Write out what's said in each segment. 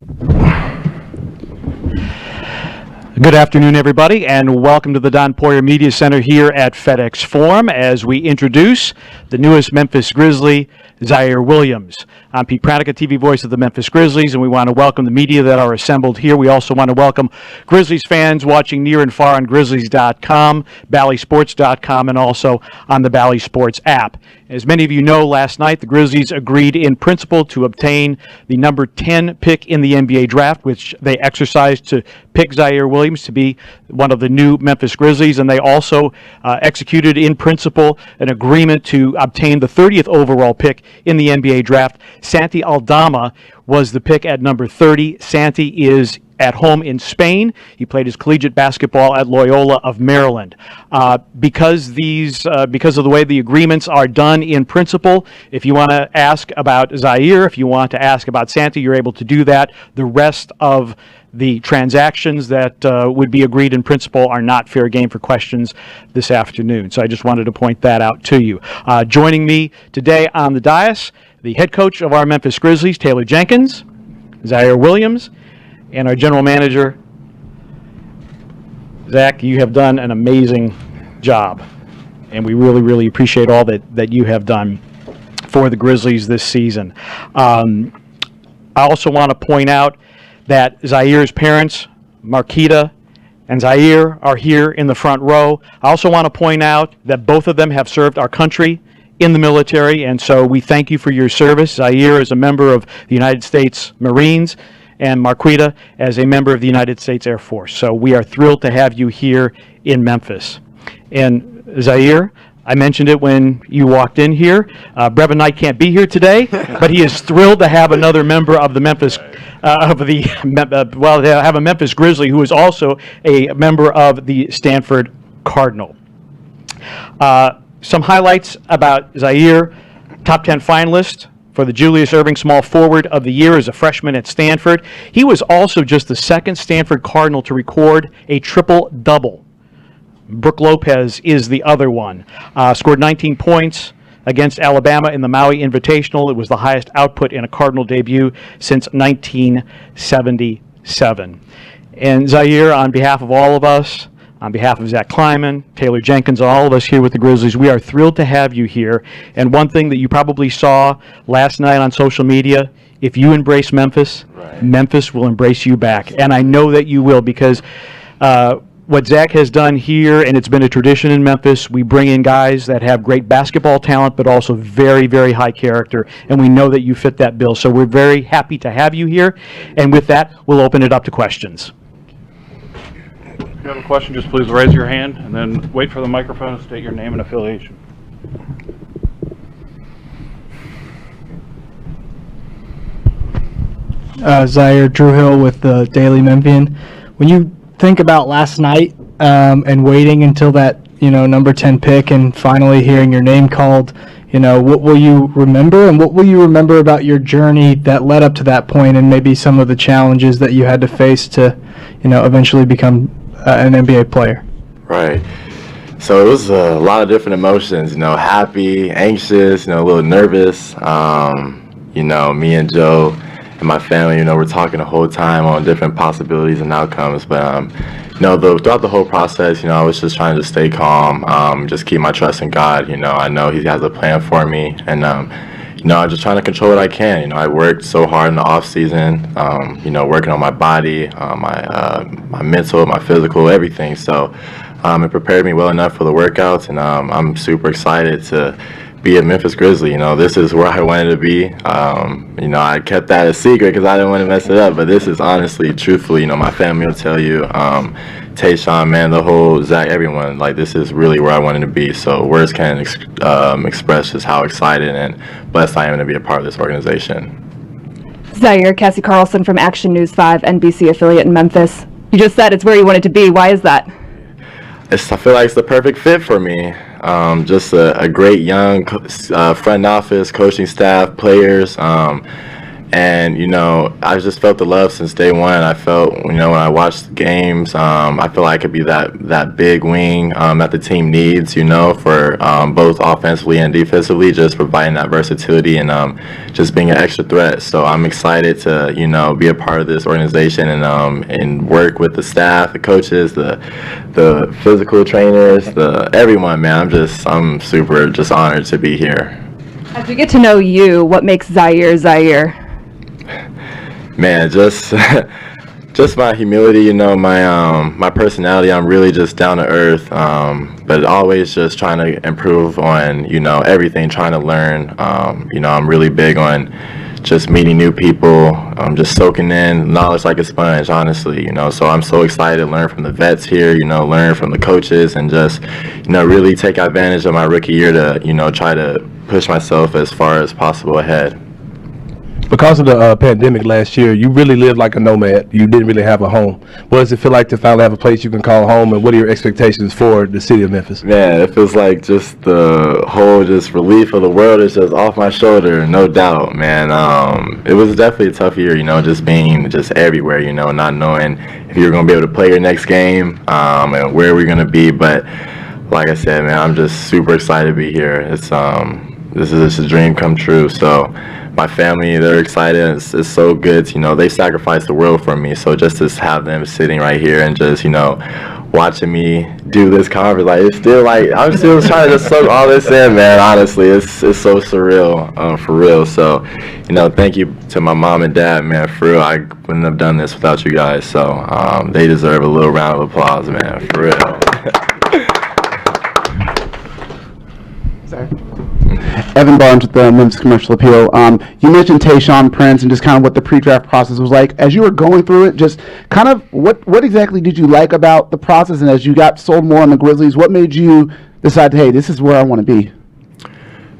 Good afternoon, everybody, and welcome to the Don Poyer Media Center here at FedEx Forum as we introduce the newest Memphis Grizzly, Ziaire Williams. I'm Pete Pranica, TV voice of the Memphis Grizzlies, and we want to welcome the media that are assembled here. We also want to welcome Grizzlies fans watching near and far on Grizzlies.com, BallySports.com, and also on the Bally Sports app. As many of you know, last night the Grizzlies agreed in principle to obtain the number 10 pick in the NBA draft, which they exercised to pick Ziaire Williams to be one of the new Memphis Grizzlies, and they also executed in principle an agreement to obtain the 30th overall pick in the NBA draft. Santi Aldama was the pick at number 30. Santi is at home in Spain. He played his collegiate basketball at Loyola of Maryland. Because of the way the agreements are done in principle, if you want to ask about Ziaire, if you want to ask about Santi, you're able to do that. The rest of the transactions that would be agreed in principle are not fair game for questions this afternoon. So I just wanted to point that out to you. Joining me today on the dais, the head coach of our Memphis Grizzlies, Taylor Jenkins, Ziaire Williams, and our general manager, Zach. You have done an amazing job, and we really, really appreciate all that you have done for the Grizzlies this season. I also want to point out that Ziaire's parents, Marquita and Ziaire, are here in the front row. I also want to point out that both of them have served our country in the military, and so we thank you for your service. Ziaire is a member of the United States Marines, and Marquita as a member of the United States Air Force. So we are thrilled to have you here in Memphis. And Ziaire, I mentioned it when you walked in here. Brevin Knight can't be here today, but he is thrilled to have another member of the Memphis, have a Memphis Grizzly who is also a member of the Stanford Cardinal. Some highlights about Ziaire: top 10 finalist for the Julius Erving Small Forward of the Year as a freshman at Stanford. He was also just the second Stanford Cardinal to record a triple-double. Brooke Lopez is the other one. Scored 19 points against Alabama in the Maui Invitational. It was the highest output in a Cardinal debut since 1977. And Ziaire, on behalf of all of us, on behalf of Zach Kleiman, Taylor Jenkins, all of us here with the Grizzlies, we are thrilled to have you here. And one thing that you probably saw last night on social media, if you embrace Memphis, right, Memphis will embrace you back. And I know that you will, because what Zach has done here, and it's been a tradition in Memphis, we bring in guys that have great basketball talent, but also very, very high character. And we know that you fit that bill. So we're very happy to have you here. And with that, we'll open it up to questions. If you have a question, just please raise your hand and then wait for the microphone and state your name and affiliation. Ziaire, Drew Hill with the Daily Memphian. When you think about last night and waiting until that number 10 pick and finally hearing your name called, what will you remember, and what will you remember about your journey that led up to that point, and maybe some of the challenges that you had to face to eventually become an NBA player? Right. So it was a lot of different emotions, happy, anxious, a little nervous. Me and Joe and my family, we're talking the whole time on different possibilities and outcomes. But, throughout the whole process, I was just trying to stay calm, just keep my trust in God. I know He has a plan for me. And, I'm just trying to control what I can. I worked so hard in the off season, working on my body, my mental, my physical, everything. So it prepared me well enough for the workouts, and I'm super excited to be a Memphis Grizzly. This is where I wanted to be. I kept that a secret because I didn't want to mess it up. But this is honestly, truthfully, my family will tell you, Tayshawn, man, the whole Zach, everyone, this is really where I wanted to be. So words can't express just how excited and blessed I am to be a part of this organization. Ziaire, Cassie Carlson from Action News 5, NBC affiliate in Memphis. You just said it's where you wanted to be. Why is that? I feel like it's the perfect fit for me. Just a great young front office, coaching staff, players. And, you know, I just felt the love since day one. I felt, you know, when I watched the games, I feel like I could be that big wing that the team needs, you know, for both offensively and defensively, just providing that versatility and just being an extra threat. So I'm excited to, you know, be a part of this organization and work with the staff, the coaches, the physical trainers, everyone, man. I'm super just honored to be here. As we get to know you, what makes Zaire? Man, just my humility, you know, my personality. I'm really just down to earth, but always just trying to improve on, you know, everything, trying to learn. You know, I'm really big on just meeting new people, just soaking in knowledge like a sponge, honestly, you know. So I'm so excited to learn from the vets here, you know, learn from the coaches, and just, you know, really take advantage of my rookie year to, you know, try to push myself as far as possible ahead. Because of the pandemic last year, you really lived like a nomad. You didn't really have a home. What does it feel like to finally have a place you can call home, and what are your expectations for the city of Memphis? Man, it feels like just the whole just relief of the world is just off my shoulder, no doubt, man. It was definitely a tough year, you know, just being just everywhere, you know, not knowing if you're going to be able to play your next game and where we're going to be. But like I said, man, I'm just super excited to be here. This is a dream come true. So my family, they're excited. It's so good. You know, they sacrificed the world for me. So just to have them sitting right here and just, you know, watching me do this conference, like, it's still like, I'm still trying to just soak all this in, man. Honestly, it's so surreal, for real. So, you know, thank you to my mom and dad, man. For real, I wouldn't have done this without you guys. So they deserve a little round of applause, man. For real. Sorry. Evan Barnes with the Memphis Commercial Appeal. You mentioned Tayshaun Prince and just kind of what the pre-draft process was like. As you were going through it, just kind of what exactly did you like about the process? And as you got sold more on the Grizzlies, what made you decide, hey, this is where I want to be?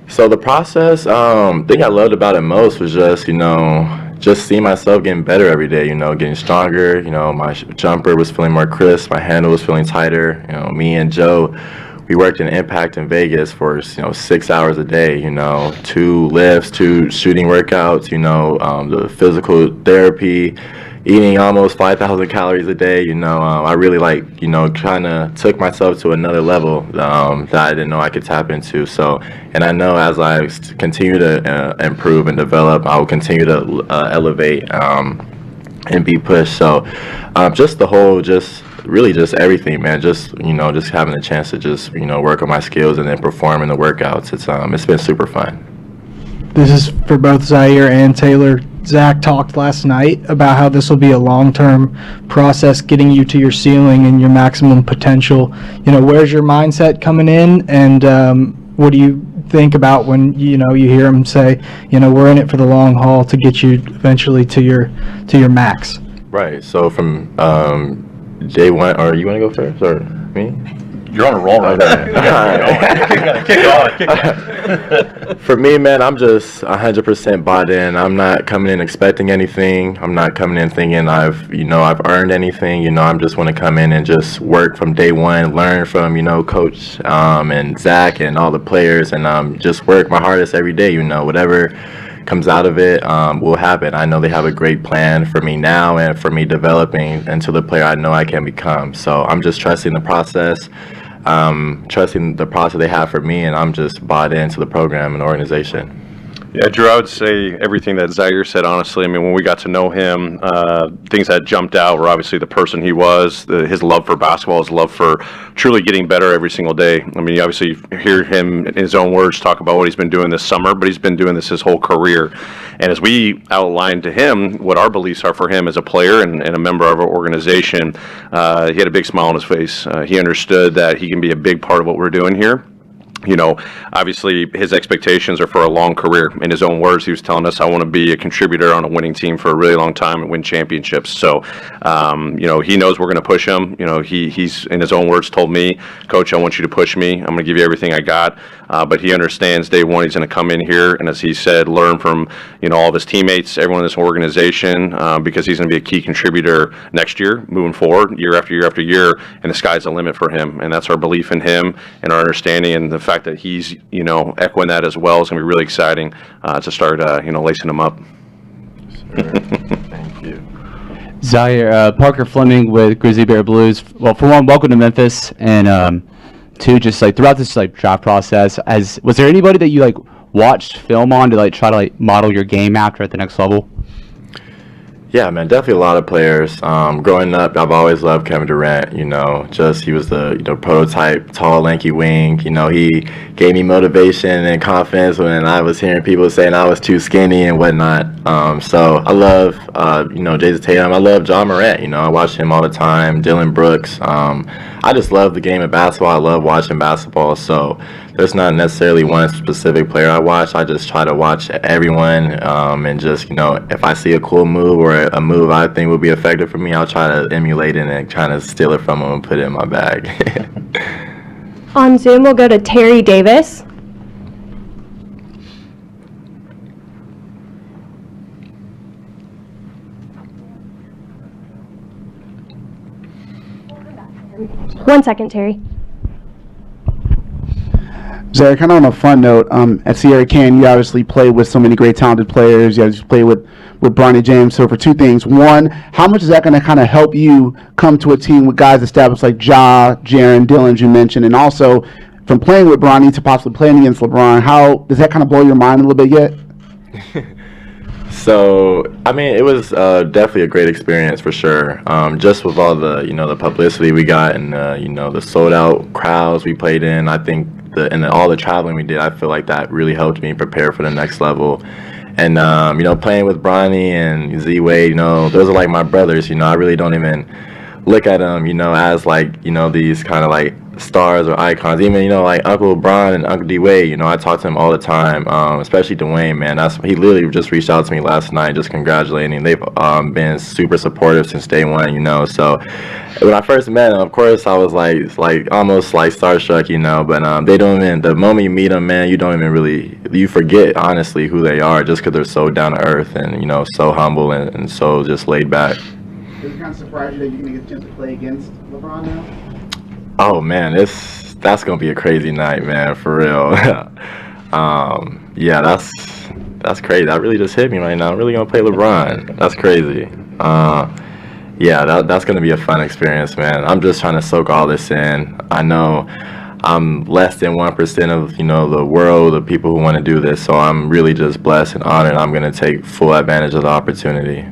So the process, thing I loved about it most was just, you know, just seeing myself getting better every day, you know, getting stronger. You know, my jumper was feeling more crisp, my handle was feeling tighter. You know, me and Joe, we worked in Impact in Vegas for, you know, 6 hours a day, you know, 2 lifts, 2 shooting workouts, you know, the physical therapy, eating almost 5,000 calories a day, you know. I really, like, you know, kind of took myself to another level that I didn't know I could tap into. So, and I know as I continue to improve and develop, I will continue to elevate and be pushed. So just the whole, just really just everything, man. Just, you know, just having a chance to just, you know, work on my skills and then perform in the workouts. It's been super fun. This is for both Zaire and Taylor. Zach talked last night about how this will be a long-term process getting you to your ceiling and your maximum potential. You know, where's your mindset coming in, and what do you think about when, you know, you hear him say, you know, we're in it for the long haul to get you eventually to your max? Right. So from day one, or you want to go first, or me? You're on a roll right now. Kick on. For me, man, I'm just 100% bought in. I'm not coming in expecting anything. I'm not coming in thinking I've earned anything. You know, I'm just want to come in and just work from day one, learn from, you know, Coach and Zach and all the players, and just work my hardest every day. You know, whatever comes out of it will happen. I know they have a great plan for me now and for me developing into the player I know I can become. So I'm just trusting the process. Trusting the process they have for me, and I'm just bought into the program and organization. Yeah, Drew, I would say everything that Zaire said, honestly. I mean, when we got to know him, things that jumped out were obviously the person he was, his love for basketball, his love for truly getting better every single day. I mean, you obviously hear him in his own words talk about what he's been doing this summer, but he's been doing this his whole career. And as we outlined to him what our beliefs are for him as a player and a member of our organization, he had a big smile on his face. He understood that he can be a big part of what we're doing here. You know, obviously his expectations are for a long career. In his own words, he was telling us, I want to be a contributor on a winning team for a really long time and win championships. So, you know, he knows we're going to push him. You know, he's, in his own words, told me, Coach, I want you to push me. I'm going to give you everything I got. But he understands day one he's going to come in here and, as he said, learn from, you know, all of his teammates, everyone in this organization, because he's going to be a key contributor next year, moving forward, year after year after year, and the sky's the limit for him. And that's our belief in him and our understanding, and the fact that he's, you know, echoing that as well is going to be really exciting to start, you know, lacing him up. Thank you. Zaire, Parker Fleming with Grizzly Bear Blues. Well, for one, welcome to Memphis, and two, just like throughout this like draft process, was there anybody that you like watched film on to like try to like model your game after at the next level? Yeah, man, definitely a lot of players. Growing up, I've always loved Kevin Durant. You know, just he was the prototype, tall, lanky wing. You know, he gave me motivation and confidence when I was hearing people saying I was too skinny and whatnot. So I love, Jason Tatum. I love John Morant. You know, I watch him all the time. Dylan Brooks. I just love the game of basketball. I love watching basketball. So there's not necessarily one specific player I watch. I just try to watch everyone, and just, if I see a cool move or a move I think would be effective for me, I'll try to emulate it and try to steal it from them and put it in my bag. On Zoom, we'll go to Terry Davis. One second, Terry. Zaire, kind of on a fun note, at Sierra Canyon, you obviously play with so many great talented players. You obviously play with Bronny James. So for two things. One, how much is that going to kind of help you come to a team with guys established like Ja, Jaren, Dylan, as you mentioned? And also, from playing with Bronny to possibly playing against LeBron, how does that kind of blow your mind a little bit yet? So, I mean, it was definitely a great experience for sure. Just with all the, the publicity we got and, the sold-out crowds we played in, I think and all the traveling we did, I feel like that really helped me prepare for the next level. And, playing with Bronny and Z-Wade, those are like my brothers. I really don't even look at them, as like, these kind of like stars or icons. Even, like Uncle Bron and Uncle D-Wade, I talk to them all the time, especially Dwayne, man. He literally just reached out to me last night just congratulating. They've been super supportive since day one, So when I first met them, of course, I was like almost like starstruck, but they don't even, the moment you meet them, man, you don't even really, you forget, honestly, who they are just because they're so down to earth and, so humble and so just laid back. Does it kind of surprise you that you're going to get a chance to play against LeBron now? Oh man, that's gonna be a crazy night, man, for real. Yeah, that's crazy. That really just hit me right now. I'm really gonna play LeBron. That's crazy. Yeah, that's gonna be a fun experience, man. I'm just trying to soak all this in. I know I'm less than 1% of the world of people who want to do this, so I'm really just blessed and honored. I'm gonna take full advantage of the opportunity.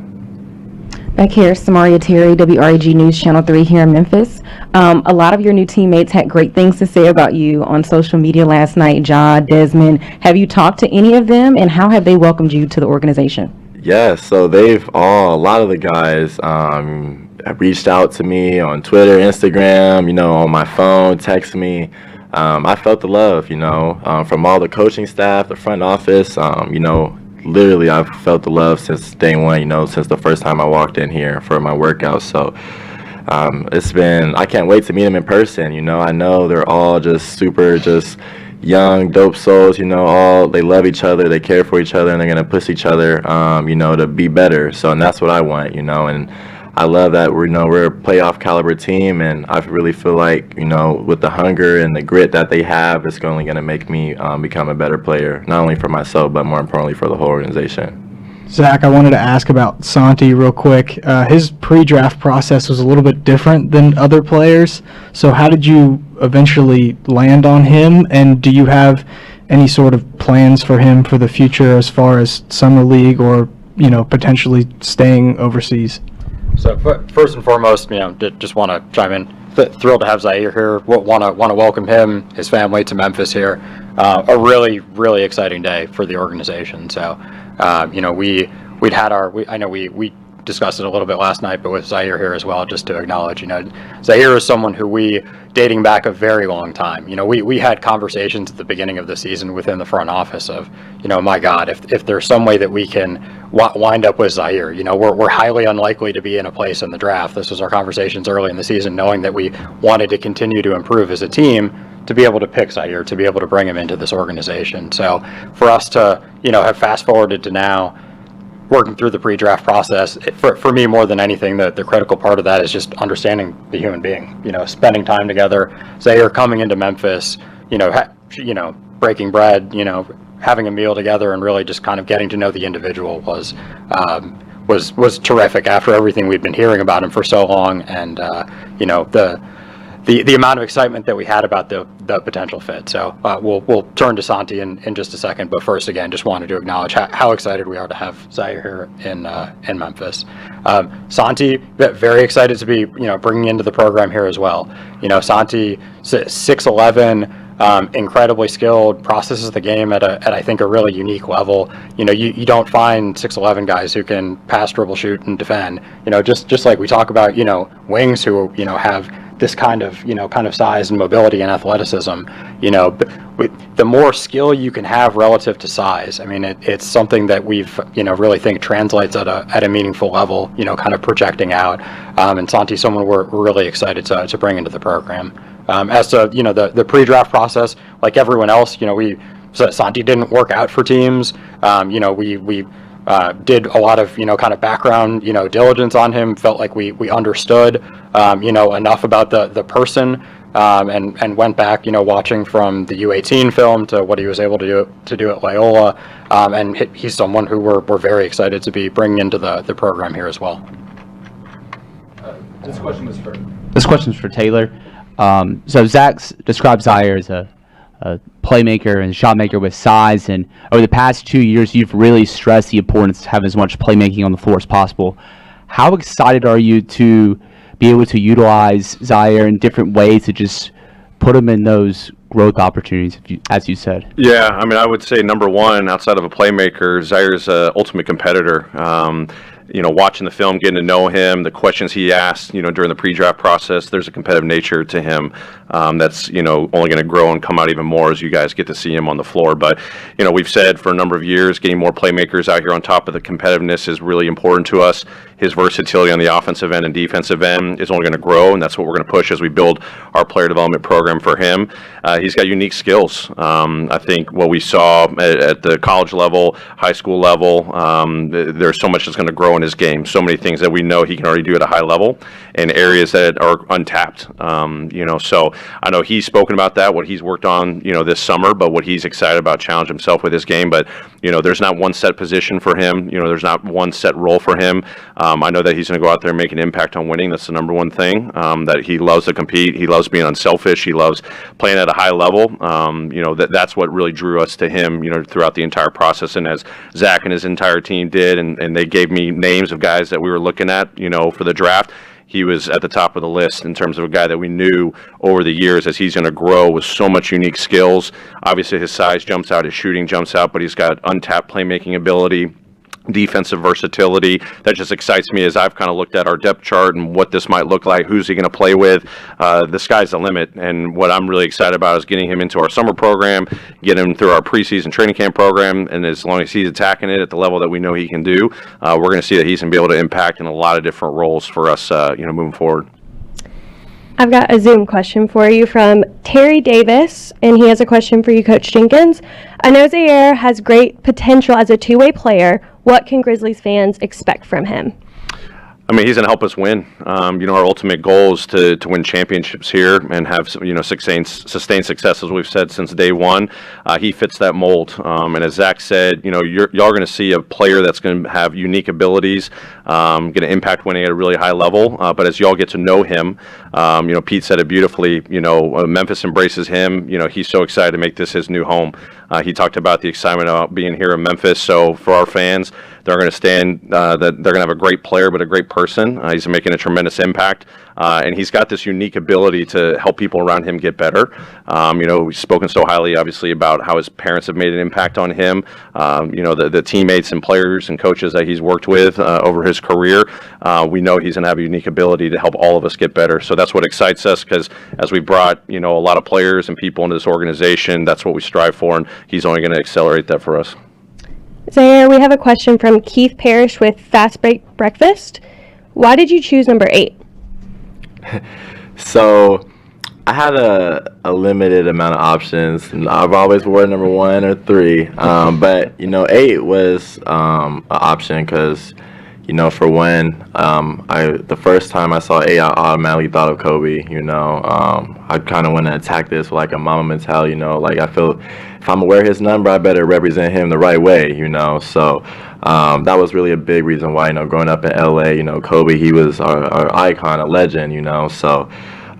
Back here, Samaria Terry, WRAG News Channel 3 here in Memphis. A lot of your new teammates had great things to say about you on social media last night. Ja, Desmond, have you talked to any of them, and how have they welcomed you to the organization? Yes, so a lot of the guys have reached out to me on Twitter, Instagram, on my phone, text me. I felt the love, from all the coaching staff, the front office, literally I've felt the love since day one, since the first time I walked in here for my workouts. So I can't wait to meet them in person. I know they're all just super young, dope souls, they love each other, they care for each other, and they're going to push each other, to be better. So, and that's what I want, and I love that we're a playoff caliber team, and I really feel like, with the hunger and the grit that they have, it's only going to make me become a better player, not only for myself, but more importantly for the whole organization. Zach, I wanted to ask about Santi real quick. His pre-draft process was a little bit different than other players. So how did you eventually land on him, and do you have any sort of plans for him for the future as far as summer league or, potentially staying overseas? So first and foremost, just want to chime in. Thrilled to have Zaire here. Want to welcome him, his family to Memphis here. A really, really exciting day for the organization. So, we'd had I know we discussed it a little bit last night, but with Zaire here as well, just to acknowledge, Zaire is someone who dating back a very long time, we had conversations at the beginning of the season within the front office of, my God, if there's some way that we can wind up with Zaire, we're highly unlikely to be in a place in the draft. This was our conversations early in the season, knowing that we wanted to continue to improve as a team, to be able to pick Zaire, to be able to bring him into this organization. So for us to, have fast forwarded to now, working through the pre-draft process, for me more than anything, the critical part of that is just understanding the human being. Spending time together. Zaire coming into Memphis, breaking bread, having a meal together and really just kind of getting to know the individual was terrific after everything we'd been hearing about him for so long, and you know, the amount of excitement that we had about the potential fit. So we'll turn to Santi in just a second, but first, again, just wanted to acknowledge how excited we are to have Zaire here in Memphis. Santi, very excited to be bringing into the program here as well. Santi, 6'11". Incredibly skilled, processes the game at I think a really unique level. You don't find 6'11" guys who can pass, dribble, shoot, and defend. Just like we talk about, wings who have this kind of size and mobility and athleticism. The more skill you can have relative to size, I mean, it's something that we've really think translates at a meaningful level. Kind of projecting out. And Santi's someone we're really excited to bring into the program. As to the pre-draft process, like everyone else, Santi didn't work out for teams. We did a lot of kind of background diligence on him. Felt like we understood enough about the person, and went back watching from the U18 film to what he was able to do at Loyola, and he's someone who we're very excited to be bringing into the program here as well. This question's for Taylor. So Zach describes Zaire as a playmaker and shot maker with size, and over the past 2 years, you've really stressed the importance of having as much playmaking on the floor as possible. How excited are you to be able to utilize Zaire in different ways to just put him in those growth opportunities, as you said? Yeah, I mean, I would say number one, outside of a playmaker, Zaire's an ultimate competitor. Watching the film, getting to know him, the questions he asked, during the pre-draft process, there's a competitive nature to him that's, only going to grow and come out even more as you guys get to see him on the floor. But, we've said for a number of years, getting more playmakers out here on top of the competitiveness is really important to us. His versatility on the offensive end and defensive end is only going to grow, and that's what we're going to push as we build our player development program for him. He's got unique skills. I think what we saw at the college level, high school level, there's so much that's going to grow in his game. So many things that we know he can already do at a high level in areas that are untapped. So I know he's spoken about that, what he's worked on, this summer, but what he's excited about challenging himself with his game. But, there's not one set position for him. There's not one set role for him. I know that he's going to go out there and make an impact on winning. That's the number one thing, that he loves to compete. He loves being unselfish. He loves playing at a high level. That's what really drew us to him, throughout the entire process. And as Zach and his entire team did, and they gave me names of guys that we were looking at, for the draft, he was at the top of the list in terms of a guy that we knew over the years as he's going to grow with so much unique skills. Obviously, his size jumps out, his shooting jumps out, but he's got untapped playmaking ability, defensive versatility. That just excites me as I've kind of looked at our depth chart and what this might look like, who's he going to play with. The sky's the limit, and what I'm really excited about is getting him into our summer program, getting him through our preseason training camp program, and as long as he's attacking it at the level that we know he can do, we're going to see that he's going to be able to impact in a lot of different roles for us moving forward. I've got a Zoom question for you from Terry Davis, and he has a question for you, Coach Jenkins. I know Zaire has great potential as a two-way player. What can Grizzlies fans expect from him? I mean, he's going to help us win. Our ultimate goal is to win championships here and have sustained success, as we've said since day one. He fits that mold. And as Zach said, y'all are going to see a player that's going to have unique abilities, going to impact winning at a really high level. But as y'all get to know him, Pete said it beautifully. Memphis embraces him. He's so excited to make this his new home. He talked about the excitement about being here in Memphis. So for our fans, they're going to stand that they're going to have a great player, but a great person. He's making a tremendous impact, and he's got this unique ability to help people around him get better. We've spoken so highly, obviously, about how his parents have made an impact on him. The teammates and players and coaches that he's worked with over his career. We know he's going to have a unique ability to help all of us get better. So that's what excites us, because as we brought a lot of players and people into this organization, that's what we strive for, and he's only going to accelerate that for us. Zaire, we have a question from Keith Parrish with Fast Break Breakfast. Why did you choose number 8? So I had a limited amount of options. I've always worn number 1 or 3, but 8 was an option because you know, for when the first time I saw A, I automatically thought of Kobe. You know, I kind of want to attack this with like a mama mentality. You know, like I feel if I'm gonna wear his number, I better represent him the right way. You know, so that was really a big reason why, you know, growing up in LA, you know, Kobe, he was our icon, a legend. You know, so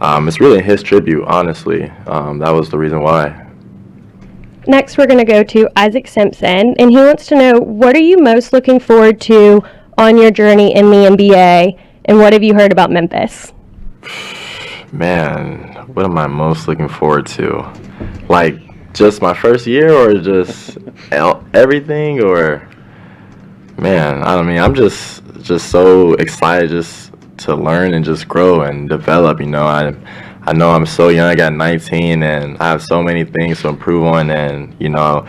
it's really his tribute, honestly. That was the reason why. Next, we're going to go to Isaac Simpson, and he wants to know, what are you most looking forward to on your journey in the NBA, and what have you heard about Memphis? Man, what am I most looking forward to? Like, just my first year, or just everything, or? Man, I mean, I'm just so excited just to learn and just grow and develop, you know. I know I'm so young. I got 19, and I have so many things to improve on. And you know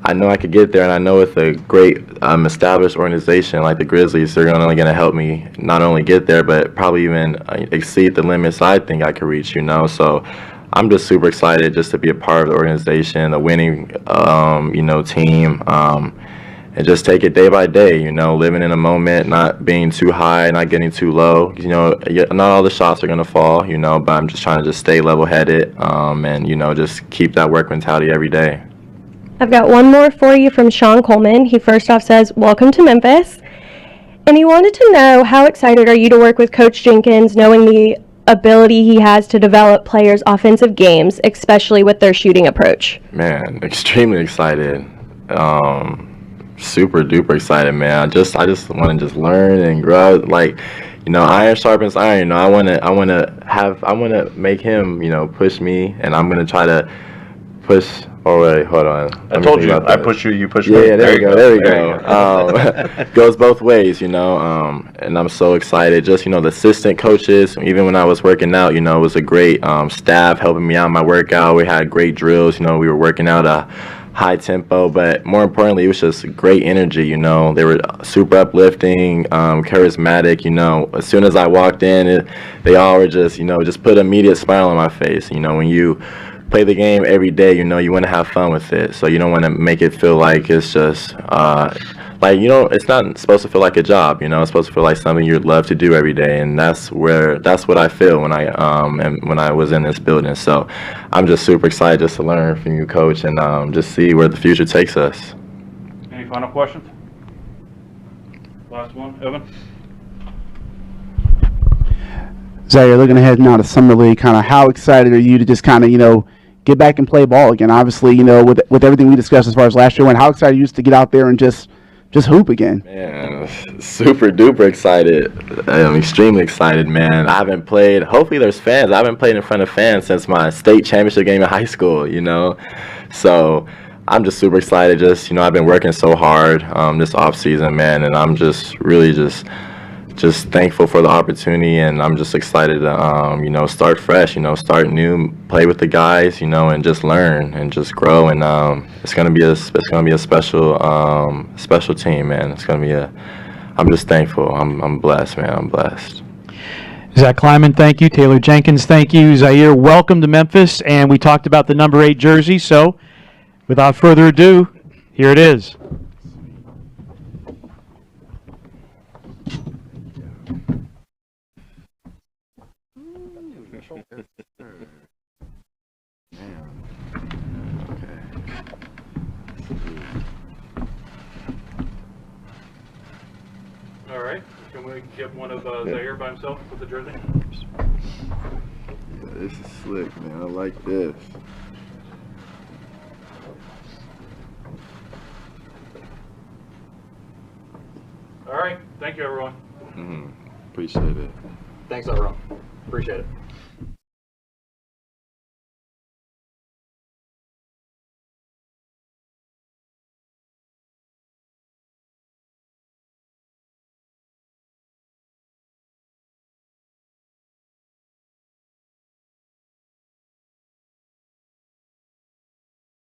I could get there. And I know with a great established organization like the Grizzlies, they're only going to help me not only get there, but probably even exceed the limits I think I could reach. You know, so I'm just super excited just to be a part of the organization, the winning, you know, team. And just take it day by day, you know, living in a moment, not being too high, not getting too low. You know, not all the shots are going to fall, you know, but I'm just trying to just stay level-headed and, you know, just keep that work mentality every day. I've got one more for you from Sean Coleman. He first off says, welcome to Memphis. And he wanted to know, how excited are you to work with Coach Jenkins, knowing the ability he has to develop players' offensive games, especially with their shooting approach? Man, extremely excited. Super duper excited, man. I just want to just learn and grow. Like, you know, iron sharpens iron. You know, I want to make him, you know, push me, and I'm gonna try to push. Oh wait, hold on. I told you, I push you, you push me. Yeah, there we go. There we go. Goes both ways, you know. And I'm so excited. Just, you know, the assistant coaches, even when I was working out, you know, it was a great staff helping me out in my workout. We had great drills. You know, we were working out high tempo, but more importantly, it was just great energy. You know, they were super uplifting, charismatic. You know, as soon as I walked in, they all were just, you know, just put an immediate smile on my face. You know, when you play the game every day, you know, you want to have fun with it, so you don't want to make it feel like it's just like, you know, it's not supposed to feel like a job. You know, it's supposed to feel like something you'd love to do every day, and that's what I feel when I was in this building. So I'm just super excited just to learn from you, Coach, and just see where the future takes us. Any final questions? Last one, Evan. Zaire, looking ahead now to Summer League, kind of how excited are you to just kind of, you know, get back and play ball again? Obviously, you know, with everything we discussed as far as last year, and how excited are you to get out there and just hoop again? Man, super duper excited. I'm extremely excited, man. I haven't played, hopefully there's fans. I haven't played in front of fans since my state championship game in high school, you know. So I'm just super excited. Just, you know, I've been working so hard this off season, man, and I'm just really just thankful for the opportunity, and I'm just excited to you know, start fresh, you know, start new, play with the guys, you know, and just learn and just grow. And it's gonna be a special team, man. It's gonna be I'm just thankful. I'm blessed, man. I'm blessed. Zach Kleiman, thank you. Taylor Jenkins, thank you. Zaire, welcome to Memphis. And we talked about the number 8 jersey, so without further ado, here it is. All right. Can we get one of Zaire by himself with the jersey? Yeah, this is slick, man. I like this. All right. Thank you, everyone. Appreciate it. Thanks, everyone. Appreciate it.